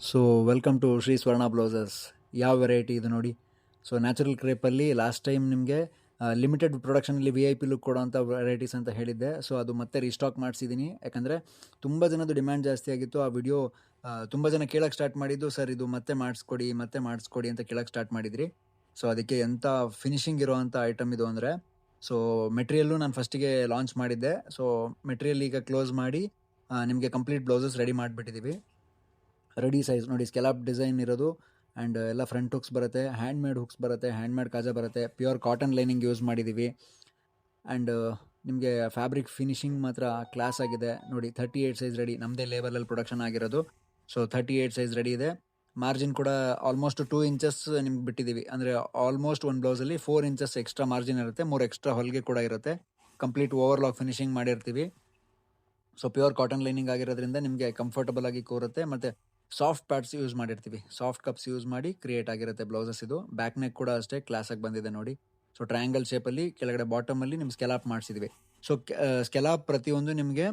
So welcome to Shri ಸ್ವರ್ಣ blouses. ಯಾವ variety ಇದು ನೋಡಿ. ಸೊ ನ್ಯಾಚುರಲ್ ಕ್ರೇಪಲ್ಲಿ ಲಾಸ್ಟ್ ಟೈಮ್ ನಿಮಗೆ ಲಿಮಿಟೆಡ್ ಪ್ರೊಡಕ್ಷನಲ್ಲಿ VIP ಲುಕ್ ಕೊಡೋಂಥ ವೆರೈಟೀಸ್ ಅಂತ ಹೇಳಿದ್ದೆ. ಸೊ ಅದು ಮತ್ತೆ ರೀಸ್ಟಾಕ್ ಮಾಡಿಸಿದ್ದೀನಿ, ಯಾಕಂದರೆ ತುಂಬ ಜನದ್ದು ಡಿಮ್ಯಾಂಡ್ ಜಾಸ್ತಿ ಆಗಿತ್ತು. ಆ ವಿಡಿಯೋ ತುಂಬ ಜನ ಕೇಳೋಕ್ಕೆ ಸ್ಟಾರ್ಟ್ ಮಾಡಿದ್ದು, ಸರ್ ಇದು ಮತ್ತೆ ಮಾಡಿಸ್ಕೊಡಿ ಅಂತ ಕೇಳೋಕ್ಕೆ ಸ್ಟಾರ್ಟ್ ಮಾಡಿದ್ರಿ. ಸೊ ಅದಕ್ಕೆ ಎಂಥ ಫಿನಿಶಿಂಗ್ ಇರೋವಂಥ ಐಟಮ್ ಇದು ಅಂದರೆ, ಸೊ ಮೆಟೀರಿಯಲ್ಲು ನಾನು ಫಸ್ಟಿಗೆ ಲಾಂಚ್ ಮಾಡಿದ್ದೆ. ಸೊ ಮೆಟೀರಿಯಲ್ ಈಗ ಕ್ಲೋಸ್ ಮಾಡಿ ನಿಮಗೆ ಕಂಪ್ಲೀಟ್ ಬ್ಲೌಸಸ್ ರೆಡಿ ಮಾಡಿಬಿಟ್ಟಿದ್ದೀವಿ. ರೆಡಿ ಸೈಜ್ ನೋಡಿ, ಸ್ಕೆಲಾಪ್ ಡಿಸೈನ್ ಇರೋದು ಆ್ಯಂಡ್ ಎಲ್ಲ ಫ್ರಂಟ್ ಹುಕ್ಸ್ ಬರುತ್ತೆ, ಹ್ಯಾಂಡ್ ಮೇಡ್ ಹುಕ್ಸ್ ಬರುತ್ತೆ, ಹ್ಯಾಂಡ್ ಮೇಡ್ ಕಾಜಾ ಬರುತ್ತೆ, ಪ್ಯೂರ್ ಕಾಟನ್ ಲೈನಿಂಗ್ ಯೂಸ್ ಮಾಡಿದ್ದೀವಿ. ಆ್ಯಂಡ್ ನಿಮಗೆ ಫ್ಯಾಬ್ರಿಕ್ ಫಿನಿಶಿಂಗ್ ಮಾತ್ರ ಕ್ಲಾಸ್ ಆಗಿದೆ ನೋಡಿ. 38 ಸೈಜ್ ರೆಡಿ, ನಮ್ಮದೇ ಲೇಬಲಲ್ಲಿ ಪ್ರೊಡಕ್ಷನ್ ಆಗಿರೋದು. ಸೊ 38 ಸೈಜ್ ರೆಡಿ ಇದೆ. ಮಾರ್ಜಿನ್ ಕೂಡ ಆಲ್ಮೋಸ್ಟ್ 2 ಇಂಚಸ್ ನಿಮ್ಗೆ ಬಿಟ್ಟಿದ್ದೀವಿ. ಅಂದರೆ ಆಲ್ಮೋಸ್ಟ್ ಒಂದು ಬ್ಲೌಸಲ್ಲಿ 4 ಇಂಚಸ್ ಎಕ್ಸ್ಟ್ರಾ ಮಾರ್ಜಿನ್ ಇರುತ್ತೆ, 3 ಎಕ್ಸ್ಟ್ರಾ ಹೊಲಿಗೆ ಕೂಡ ಇರುತ್ತೆ. ಕಂಪ್ಲೀಟ್ ಓವರ್ಲಾಕ್ ಫಿನಿಶಿಂಗ್ ಮಾಡಿರ್ತೀವಿ. ಸೊ ಪ್ಯೂರ್ ಕಾಟನ್ ಲೈನಿಂಗ್ ಆಗಿರೋದ್ರಿಂದ ನಿಮಗೆ ಕಂಫರ್ಟಬಲ್ ಆಗಿ ಕೂರುತ್ತೆ. ಮತ್ತು ಸಾಫ್ಟ್ ಪ್ಯಾಡ್ಸ್ ಯೂಸ್ ಮಾಡಿರ್ತೀವಿ, ಸಾಫ್ಟ್ ಕಪ್ಸ್ ಯೂಸ್ ಮಾಡಿ ಕ್ರಿಯೇಟ್ ಆಗಿರುತ್ತೆ ಬ್ಲೌಸಸ್. ಇದು ಬ್ಯಾಕ್ ನೆಕ್ ಕೂಡ ಅಷ್ಟೇ ಕ್ಲಾಸಾಗಿ ಬಂದಿದೆ ನೋಡಿ. ಸೊ ಟ್ರಯಾಂಗಲ್ ಶೇಪಲ್ಲಿ ಕೆಳಗಡೆ ಬಾಟಮಲ್ಲಿ ನಿಮ್ಗೆ ಸ್ಕೆಲಾಪ್ ಮಾಡಿಸಿದ್ವಿ. ಸೊ ಸ್ಕೆಲಾಪ್ ಪ್ರತಿಯೊಂದು ನಿಮಗೆ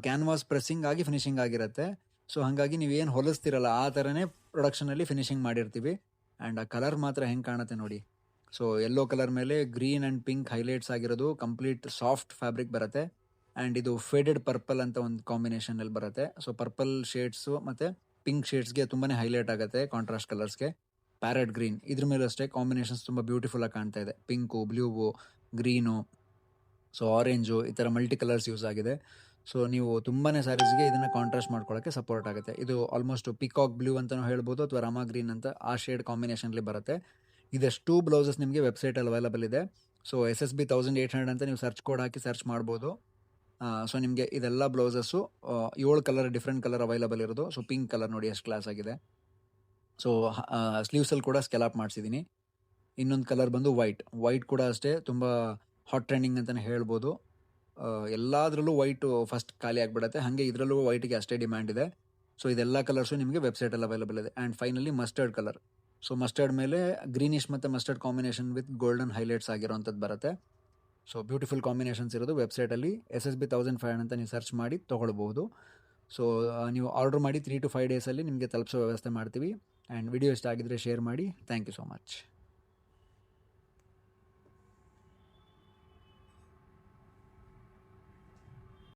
ಕ್ಯಾನ್ವಾಸ್ ಪ್ರೆಸ್ಸಿಂಗ್ ಆಗಿ ಫಿನಿಶಿಂಗ್ ಆಗಿರುತ್ತೆ. ಸೊ ಹಾಗಾಗಿ ನೀವೇನು ಹೊಲಿಸ್ತಿರಲ್ಲ ಆ ಥರನೇ ಪ್ರೊಡಕ್ಷನಲ್ಲಿ ಫಿನಿಶಿಂಗ್ ಮಾಡಿರ್ತೀವಿ. ಆ್ಯಂಡ್ ಆ ಕಲರ್ ಮಾತ್ರ ಹೆಂಗೆ ಕಾಣುತ್ತೆ ನೋಡಿ. ಸೊ ಯೆಲ್ಲೋ ಕಲರ್ ಮೇಲೆ ಗ್ರೀನ್ ಆ್ಯಂಡ್ ಪಿಂಕ್ ಹೈಲೈಟ್ಸ್ ಆಗಿರೋದು, ಕಂಪ್ಲೀಟ್ ಸಾಫ್ಟ್ ಫ್ಯಾಬ್ರಿಕ್ ಬರುತ್ತೆ. ಆ್ಯಂಡ್ ಇದು ಫೇಡೆಡ್ ಪರ್ಪಲ್ ಅಂತ ಒಂದು ಕಾಂಬಿನೇಷನಲ್ಲಿ ಬರುತ್ತೆ. ಸೊ ಪರ್ಪಲ್ ಶೇಡ್ಸು ಮತ್ತು ಪಿಂಕ್ ಶೇಡ್ಸ್ಗೆ ತುಂಬಾ ಹೈಲೈಟ್ ಆಗುತ್ತೆ. ಕಾಂಟ್ರಾಸ್ಟ್ ಕಲರ್ಸ್ಗೆ ಪ್ಯಾರೆಟ್ ಗ್ರೀನ್ ಇದ್ರ ಮೇಲೆ ಅಷ್ಟೇ ಕಾಂಬಿನೇಷನ್ಸ್ ತುಂಬ ಬ್ಯೂಟಿಫುಲ್ಲಾಗಿ ಕಾಣ್ತಾ ಇದೆ. ಪಿಂಕು, ಬ್ಲೂವು, ಗ್ರೀನು, ಸೊ ಆರೆಂಜು, ಈ ಥರ ಮಲ್ಟಿ ಕಲರ್ಸ್ ಯೂಸ್ ಆಗಿದೆ. ಸೊ ನೀವು ತುಂಬಾ ಸ್ಯಾರೀಸ್ಗೆ ಇದನ್ನು ಕಾಂಟ್ರಾಸ್ಟ್ ಮಾಡ್ಕೊಳ್ಳೋಕ್ಕೆ ಸಪೋರ್ಟ್ ಆಗುತ್ತೆ. ಇದು ಆಲ್ಮೋಸ್ಟ್ ಪಿಕಾಕ್ ಬ್ಲೂ ಅಂತಲೂ ಹೇಳ್ಬೋದು, ಅಥವಾ ರಾಮಾ ಗ್ರೀನ್ ಅಂತ ಆ ಶೇಡ್ ಕಾಂಬಿನೇಷನ್ಲಿ ಬರುತ್ತೆ. ಇದಷ್ಟು ಬ್ಲೌಸಸ್ ನಿಮಗೆ ವೆಬ್ಸೈಟಲ್ಲಿ ಅವೈಲಬಲ್ ಇದೆ. ಸೊ SSB 1800 ಅಂತ ನೀವು ಸರ್ಚ್ ಕೋಡ್ ಹಾಕಿ ಸರ್ಚ್ ಮಾಡ್ಬೋದು. ಸೊ ನಿಮಗೆ ಇದೆಲ್ಲ blouses 7 colour different colour available ಇರೋದು. ಸೊ ಪಿಂಕ್ ಕಲರ್ ನೋಡಿ ಎಷ್ಟು ಕ್ಲಾಸ್ ಆಗಿದೆ. ಸೊ ಸ್ಲೀವ್ಸಲ್ಲಿ ಕೂಡ ಸ್ಕೆಲಾಪ್ ಮಾಡಿಸಿದ್ದೀನಿ. ಇನ್ನೊಂದು ಕಲರ್ ಬಂದು ವೈಟ್ ಕೂಡ ಅಷ್ಟೇ ತುಂಬ ಹಾಟ್ ಟ್ರೆಂಡಿಂಗ್ ಅಂತಲೇ ಹೇಳ್ಬೋದು. ಎಲ್ಲದರಲ್ಲೂ ವೈಟು ಫಸ್ಟ್ ಖಾಲಿ ಆಗಿಬಿಡುತ್ತೆ, ಹಾಗೆ ಇದರಲ್ಲೂ ವೈಟಿಗೆ ಅಷ್ಟೇ ಡಿಮ್ಯಾಂಡ್ ಇದೆ. ಸೊ ಇದೆಲ್ಲ ಕಲರ್ಸು ನಿಮಗೆ ವೆಬ್ಸೈಟಲ್ಲಿ ಅವೈಲಬಲ್ ಇದೆ. And finally mustard colour. So mustard ಮೇಲೆ ಗ್ರೀನಿಶ್ ಮತ್ತು mustard combination with golden highlights ಆಗಿರೋಂಥದ್ದು ಬರುತ್ತೆ. ಸೊ ಬ್ಯೂಟಿಫುಲ್ ಕಾಂಬಿನೇಷನ್ಸ್ ಇರೋದು. ವೆಬ್ಸೈಟಲ್ಲಿ SSB 1500 ಅಂತ ನೀವು ಸರ್ಚ್ ಮಾಡಿ ತೊಗೊಳ್ಬೋದು. ಸೊ ನೀವು ಆರ್ಡರ್ ಮಾಡಿ 3 to 5 ಡೇಸಲ್ಲಿ ನಿಮಗೆ ತಲುಪಿಸೋ ವ್ಯವಸ್ಥೆ ಮಾಡ್ತೀವಿ. ಆ್ಯಂಡ್ ವಿಡಿಯೋ ಇಷ್ಟ ಆಗಿದ್ದರೆ ಶೇರ್ ಮಾಡಿ. Thank you so much.